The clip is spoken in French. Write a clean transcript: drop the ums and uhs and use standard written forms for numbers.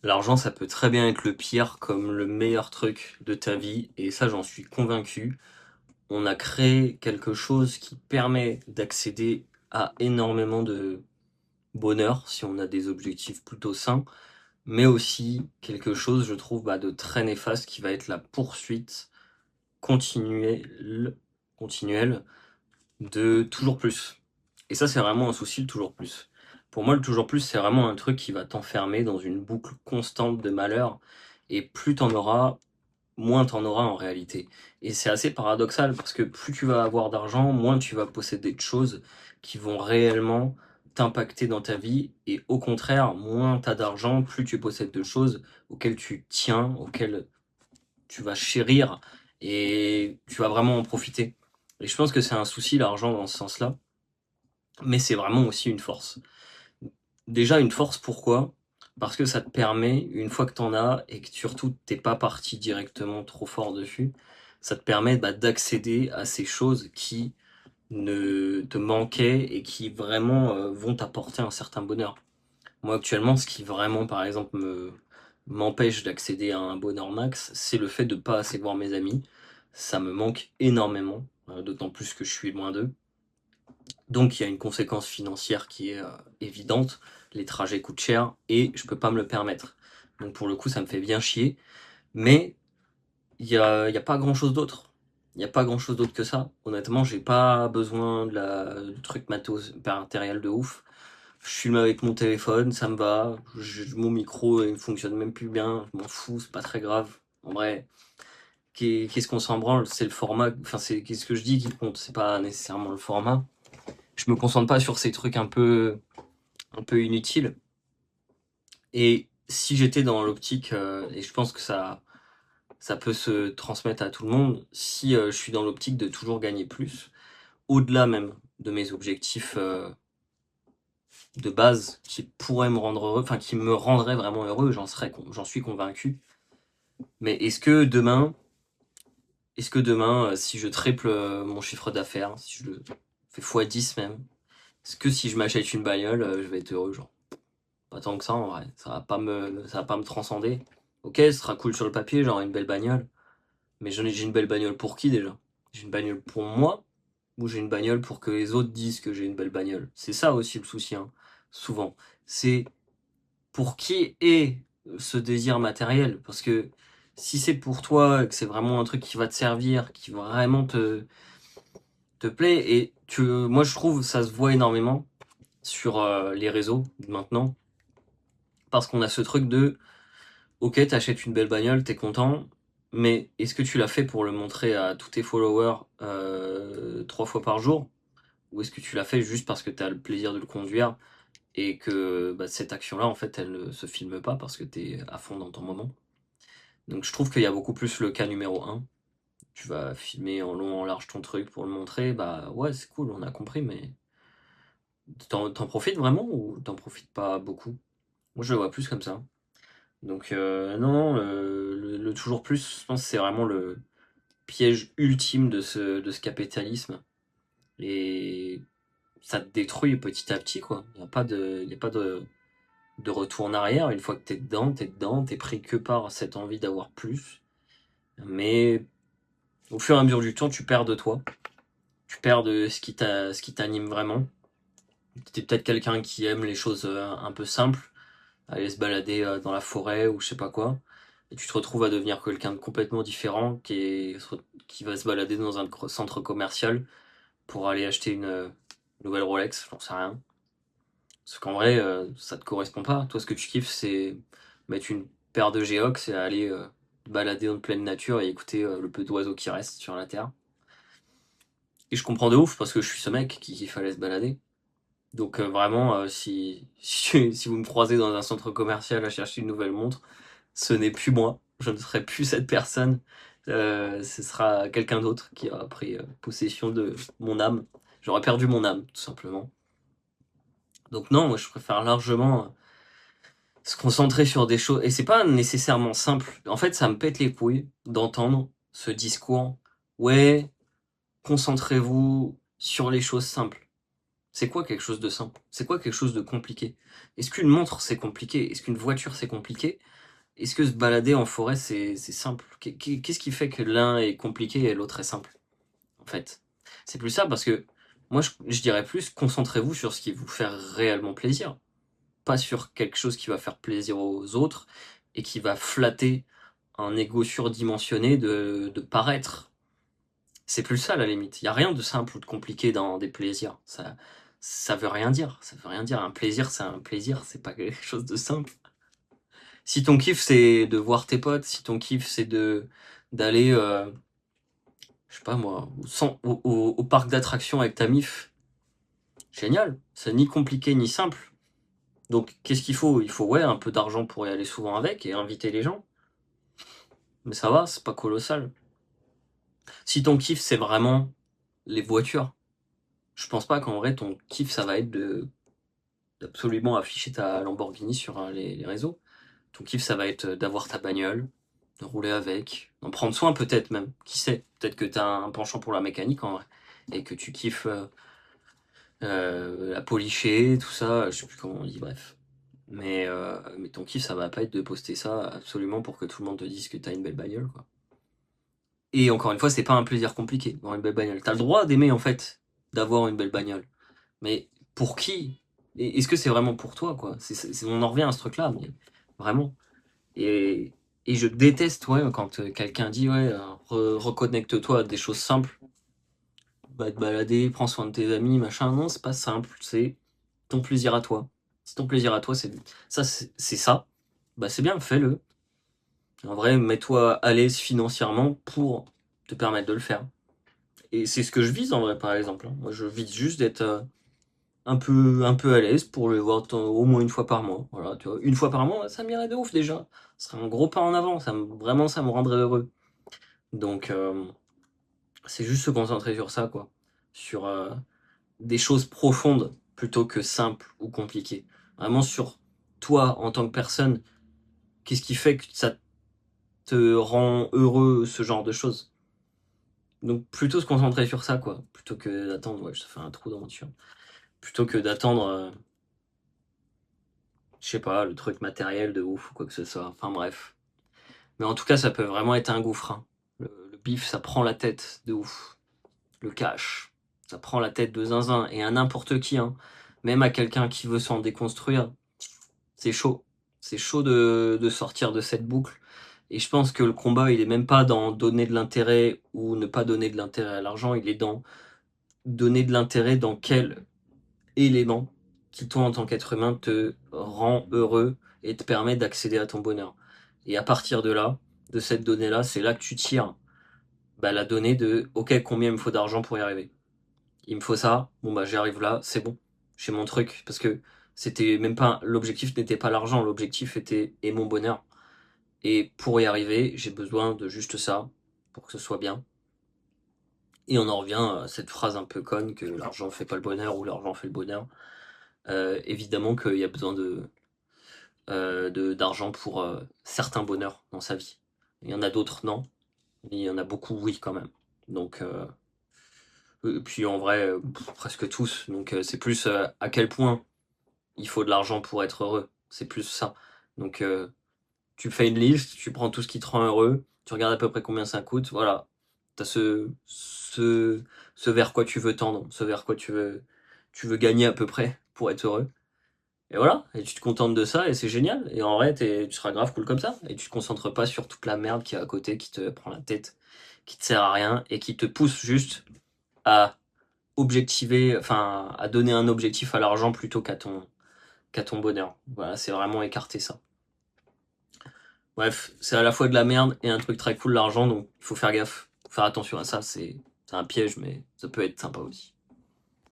L'argent, ça peut très bien être le pire comme le meilleur truc de ta vie et ça, j'en suis convaincu. On a créé quelque chose qui permet d'accéder à énormément de bonheur, si on a des objectifs plutôt sains, mais aussi quelque chose, je trouve, de très néfaste qui va être la poursuite continuelle continuelle de toujours plus. Et ça, c'est vraiment un souci, le toujours plus. Pour moi, le toujours plus, c'est vraiment un truc qui va t'enfermer dans une boucle constante de malheur et plus t'en auras, moins t'en auras en réalité. Et c'est assez paradoxal parce que plus tu vas avoir d'argent, moins tu vas posséder de choses qui vont réellement t'impacter dans ta vie et au contraire, moins t'as d'argent, plus tu possèdes de choses auxquelles tu tiens, auxquelles tu vas chérir et tu vas vraiment en profiter. Et je pense que c'est un souci l'argent dans ce sens-là, mais c'est vraiment aussi une force. Déjà une force pourquoi? Parce que ça te permet, une fois que tu en as et que surtout tu es pas parti directement trop fort dessus, ça te permet, d'accéder à ces choses qui ne te manquaient et qui vraiment, vont t'apporter un certain bonheur. Moi actuellement, ce qui vraiment par exemple m'empêche d'accéder à un bonheur max, c'est le fait de pas assez voir mes amis. Ça me manque énormément, d'autant plus que je suis loin d'eux. Donc il y a une conséquence financière qui est, évidente. Les trajets coûtent cher et je peux pas me le permettre. Donc pour le coup, ça me fait bien chier, mais il y a pas grand-chose d'autre. Il y a pas grand-chose d'autre que ça. Honnêtement, j'ai pas besoin de trucs matos matériel de ouf. Je filme avec mon téléphone, ça me va. Mon micro, il fonctionne même plus bien. Je m'en fous, c'est pas très grave. En vrai, qu'est-ce qu'on s'en branle? C'est le format. Enfin, c'est qu'est-ce que je dis qui compte. C'est pas nécessairement le format. Je me concentre pas sur ces trucs un peu inutiles. Et si j'étais dans l'optique, et je pense que ça peut se transmettre à tout le monde, si je suis dans l'optique de toujours gagner plus, au-delà même de mes objectifs de base qui pourraient me rendre heureux, enfin qui me rendraient vraiment heureux, j'en suis convaincu. Mais est-ce que demain, si je triple mon chiffre d'affaires, si je le fais x10 même, est-ce que si je m'achète une bagnole, je vais être heureux, genre? Pas tant que ça en vrai, ça va pas me transcender. Ok, ce sera cool sur le papier, genre une belle bagnole, mais j'ai une belle bagnole pour qui déjà? J'ai une bagnole pour moi ou j'ai une bagnole pour que les autres disent que j'ai une belle bagnole? C'est ça aussi le souci, hein, souvent. C'est pour qui est ce désir matériel? Parce que si c'est pour toi, que c'est vraiment un truc qui va te servir, qui vraiment te plaît, et moi je trouve ça se voit énormément sur les réseaux maintenant, parce qu'on a ce truc de ok, t'achètes une belle bagnole, t'es content, mais est-ce que tu l'as fait pour le montrer à tous tes followers 3 fois par jour? Ou est-ce que tu l'as fait juste parce que t'as le plaisir de le conduire et que cette action-là, en fait, elle ne se filme pas parce que t'es à fond dans ton moment? Donc je trouve qu'il y a beaucoup plus le cas numéro un. Tu vas filmer en long, en large ton truc pour le montrer, bah ouais, c'est cool, on a compris, mais t'en profites vraiment ou t'en profites pas beaucoup? Moi, je le vois plus comme ça. Donc non, non, le toujours plus, je pense que c'est vraiment le piège ultime de ce capitalisme et ça te détruit petit à petit, quoi. Il y a pas de retour en arrière. Une fois que t'es dedans, t'es pris que par cette envie d'avoir plus. Mais au fur et à mesure du temps, tu perds de toi. Tu perds de ce qui t'anime vraiment. T'es peut-être quelqu'un qui aime les choses un peu simples, aller se balader dans la forêt ou je sais pas quoi. Et tu te retrouves à devenir quelqu'un de complètement différent qui va se balader dans un centre commercial pour aller acheter une nouvelle Rolex, j'en sais rien. Parce qu'en vrai, ça te correspond pas. Toi, ce que tu kiffes, c'est mettre une paire de Geox et aller te balader en pleine nature et écouter le peu d'oiseaux qui restent sur la Terre. Et je comprends de ouf parce que je suis ce mec qui kiffe aller se balader. Donc vraiment, si vous me croisez dans un centre commercial à chercher une nouvelle montre, ce n'est plus moi. Je ne serai plus cette personne. Ce sera quelqu'un d'autre qui a pris possession de mon âme. J'aurais perdu mon âme, tout simplement. Donc non, moi je préfère largement se concentrer sur des choses. Et c'est pas nécessairement simple. En fait, ça me pète les couilles d'entendre ce discours. Ouais, concentrez-vous sur les choses simples. C'est quoi quelque chose de simple? C'est quoi quelque chose de compliqué? Est-ce qu'une montre, c'est compliqué? Est-ce qu'une voiture, c'est compliqué? Est-ce que se balader en forêt, c'est simple? Qu'est-ce qui fait que l'un est compliqué et l'autre est simple, en fait? C'est plus ça parce que moi, je dirais plus, concentrez-vous sur ce qui vous fait réellement plaisir, pas sur quelque chose qui va faire plaisir aux autres et qui va flatter un ego surdimensionné de paraître. C'est plus ça, la limite. Il y a rien de simple ou de compliqué dans des plaisirs. Ça veut rien dire. Ça veut rien dire. Un plaisir, c'est un plaisir. C'est pas quelque chose de simple. Si ton kiff, c'est de voir tes potes, si ton kiff, c'est d'aller, je sais pas moi, au parc d'attractions avec ta mif, génial. C'est ni compliqué ni simple. Donc, qu'est-ce qu'il faut? Il faut, ouais, un peu d'argent pour y aller souvent avec et inviter les gens. Mais ça va, c'est pas colossal. Si ton kiff, c'est vraiment les voitures, je pense pas qu'en vrai, ton kiff, ça va être d'absolument afficher ta Lamborghini sur les réseaux. Ton kiff, ça va être d'avoir ta bagnole, de rouler avec, d'en prendre soin peut-être même. Qui sait? Peut-être que t'as un penchant pour la mécanique en vrai. Et que tu kiffes la policher, tout ça, je sais plus comment on dit, bref. Mais ton kiff, ça va pas être de poster ça absolument pour que tout le monde te dise que t'as une belle bagnole, quoi. Et encore une fois, c'est pas un plaisir compliqué, d'avoir une belle bagnole. T'as le droit d'aimer, en fait, d'avoir une belle bagnole. Mais pour qui? Et est-ce que c'est vraiment pour toi, quoi? On en revient à ce truc-là, mais vraiment. Et, et je déteste, ouais, quand quelqu'un dit, ouais, reconnecte-toi à des choses simples. Va te balader, prends soin de tes amis, machin. Non, c'est pas simple, c'est ton plaisir à toi. Si ton plaisir à toi, c'est ça, bah c'est bien, fais-le. En vrai, mets-toi à l'aise financièrement pour te permettre de le faire. Et c'est ce que je vise en vrai, par exemple, hein. Moi, je vise juste d'être un peu à l'aise pour le voir au moins une fois par mois. Voilà, tu vois, une fois par mois, ça m'irait de ouf déjà. Ce serait un gros pas en avant. Vraiment, ça me rendrait heureux. Donc, c'est juste se concentrer sur ça, quoi. Sur des choses profondes plutôt que simples ou compliquées. Vraiment sur toi en tant que personne, qu'est-ce qui fait que ça te rend heureux, ce genre de choses. Donc plutôt se concentrer sur ça, quoi, plutôt que d'attendre, ouais, ça fait un trou dans mon tuyau. Plutôt que d'attendre, je sais pas, le truc matériel de ouf ou quoi que ce soit. Enfin bref. Mais en tout cas, ça peut vraiment être un gouffre, hein. Le bif, ça prend la tête de ouf. Le cash, ça prend la tête de zinzin. Et à n'importe qui, hein. Même à quelqu'un qui veut s'en déconstruire, c'est chaud. C'est chaud de sortir de cette boucle. Et je pense que le combat, il est même pas dans donner de l'intérêt ou ne pas donner de l'intérêt à l'argent, il est dans donner de l'intérêt dans quel élément qui, toi, en tant qu'être humain, te rend heureux et te permet d'accéder à ton bonheur. Et à partir de là, de cette donnée-là, c'est là que tu tires bah, la donnée de OK, combien il me faut d'argent pour y arriver? Il me faut ça, bon bah j'y arrive là, c'est bon. J'ai mon truc. Parce que c'était même pas. L'objectif n'était pas l'argent, l'objectif était et mon bonheur. Et pour y arriver, j'ai besoin de juste ça, pour que ce soit bien. Et on en revient à cette phrase un peu conne que l'argent fait pas le bonheur ou l'argent fait le bonheur. Évidemment qu'il y a besoin d'argent pour certains bonheurs dans sa vie. Il y en a d'autres, non. Il y en a beaucoup, oui, quand même. Donc, puis en vrai, presque tous. Donc, c'est plus à quel point il faut de l'argent pour être heureux. C'est plus ça. Donc, tu fais une liste, tu prends tout ce qui te rend heureux, tu regardes à peu près combien ça coûte, voilà. T'as ce vers quoi tu veux tendre, ce vers quoi tu veux gagner à peu près pour être heureux. Et voilà, et tu te contentes de ça et c'est génial. Et en vrai, tu seras grave cool comme ça. Et tu te concentres pas sur toute la merde qui est à côté, qui te prend la tête, qui te sert à rien et qui te pousse juste à objectiver, enfin, à donner un objectif à l'argent plutôt qu'à ton bonheur. Voilà, c'est vraiment écarter ça. Bref, c'est à la fois de la merde et un truc très cool l'argent, donc il faut faire gaffe, faut faire attention à ça, c'est un piège, mais ça peut être sympa aussi.